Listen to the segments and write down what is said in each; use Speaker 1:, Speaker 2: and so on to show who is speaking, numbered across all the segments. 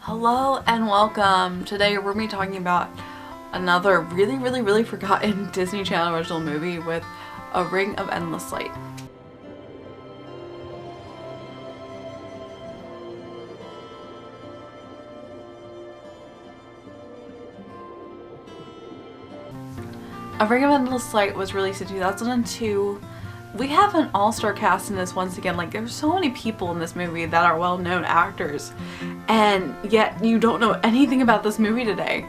Speaker 1: Hello and welcome. Today we're going to be talking about another really forgotten Disney Channel original movie with A Ring of Endless Light. A Ring of Endless Light was released in 2002. We have an all-star cast in this once again. Like, there's so many people in this movie that are well-known actors, and yet you don't know anything about this movie today.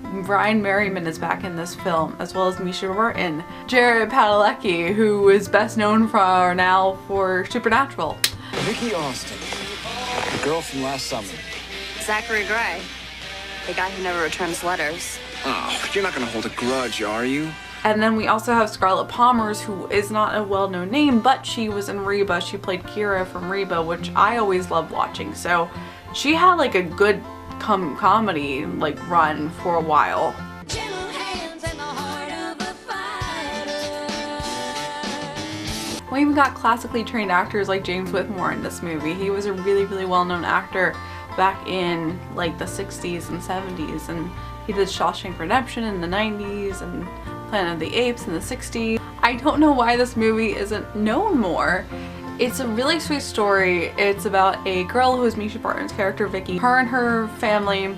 Speaker 1: Ryan Merriman is back in this film, as well as Misha Barton. Jared Padalecki, who is best known for Supernatural.
Speaker 2: Vicky Austin, the girl from last summer.
Speaker 3: Zachary Gray, the guy who never returns letters.
Speaker 2: Oh, you're not gonna hold a grudge, are you?
Speaker 1: And then we also have Scarlett Palmers, who is not a well-known name, but she was in Reba. She played Kira from Reba, which I always loved watching. So she had like a good comedy run for a while. We even got classically trained actors like James Whitmore in this movie. He was a really well-known actor back in like the 60s and 70s, and he did Shawshank Redemption in the 90s and Planet of the Apes in the 60s. I don't know why this movie isn't known more. It's a really sweet story. It's about a girl who is Misha Barton's character, Vicky. Her and her family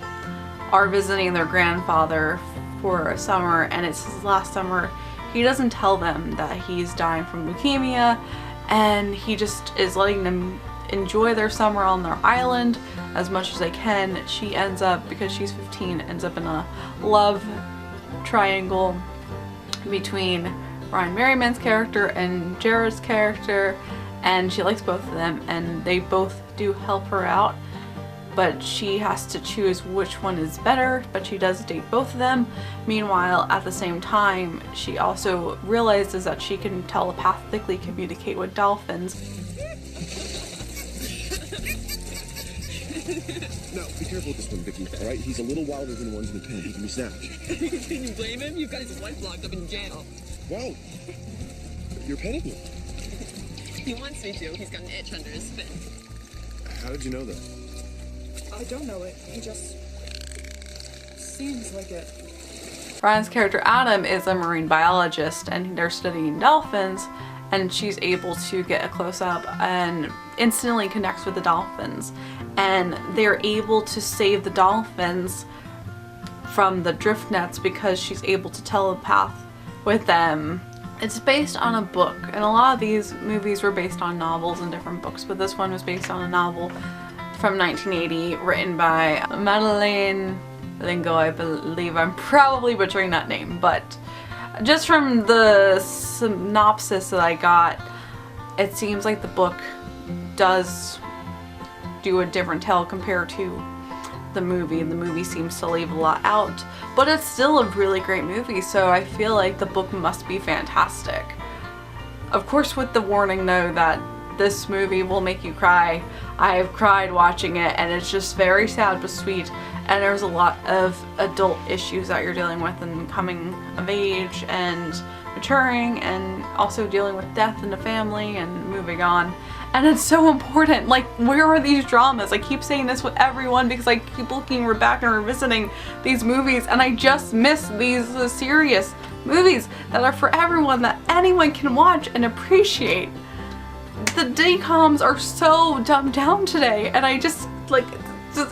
Speaker 1: are visiting their grandfather for a summer, and it's his last summer. He doesn't tell them that he's dying from leukemia, and he just is letting them enjoy their summer on their island as much as they can. She ends up, because she's 15, ends up in a love triangle between Ryan Merriman's character and Jared's character, and she likes both of them, and they both do help her out, but she has to choose which one is better. But she does date both of them. Meanwhile, at the same time, she also realizes that she can telepathically communicate with dolphins.
Speaker 4: No, be careful with this one, Vicky, alright? He's a little wilder than the ones in the pen. He can be snapped.
Speaker 5: Can you blame him? You've got his wife locked up in jail.
Speaker 4: Wow. You're petting him.
Speaker 5: He wants me to. He's got an itch under his fin.
Speaker 4: How did you know that?
Speaker 5: I don't know it. He just seems like it.
Speaker 1: Ryan's character Adam is a marine biologist, and they're studying dolphins, and she's able to get a close-up and instantly connects with the dolphins, and they're able to save the dolphins from the drift nets because she's able to telepath with them. It's based on a book, and a lot of these movies were based on novels and different books, but this one was based on a novel from 1980 written by Madeleine Lingo. I believe I'm probably butchering that name, but just from the synopsis that I got, it seems like the book does do a different tale compared to the movie. The movie seems to leave a lot out, but it's still a really great movie, so I feel like the book must be fantastic. Of course, with the warning though that this movie will make you cry. I have cried watching it, and it's just very sad but sweet, and there's a lot of adult issues that you're dealing with, and coming of age and maturing, and also dealing with death in the family and moving on. And it's so important. Like, where are these dramas? I keep saying this with everyone because I keep looking back and revisiting these movies, and I just miss these serious movies that are for everyone, that anyone can watch and appreciate. The DCOMs are so dumbed down today, and I just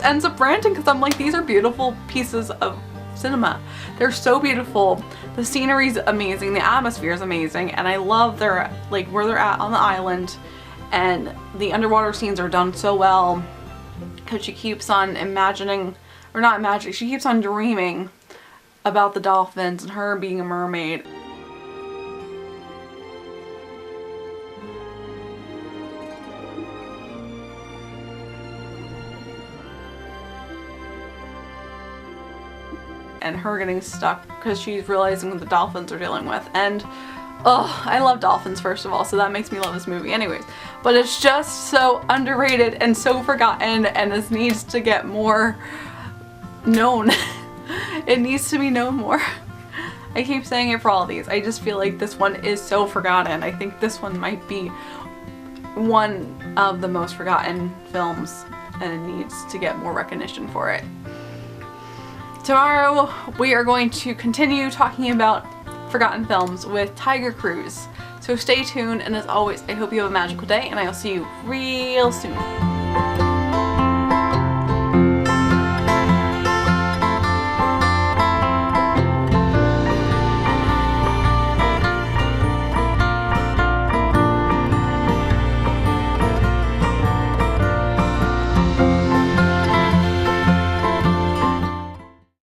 Speaker 1: ends up ranting because I'm like, these are beautiful pieces of cinema. They're so beautiful. The scenery's amazing, the atmosphere is amazing, and I love where they're at on the island, and the underwater scenes are done so well because she keeps on she keeps on dreaming about the dolphins and her being a mermaid. And her getting stuck because she's realizing what the dolphins are dealing with. And oh, I love dolphins, first of all, so that makes me love this movie anyways. But it's just so underrated and so forgotten, and this needs to get more known. It needs to be known more. I keep saying it for all these. I just feel like this one is so forgotten. I think this one might be one of the most forgotten films and it needs to get more recognition for it. Tomorrow we are going to continue talking about forgotten films with Tiger Cruise. So stay tuned, and as always, I hope you have a magical day, and I'll see you real soon.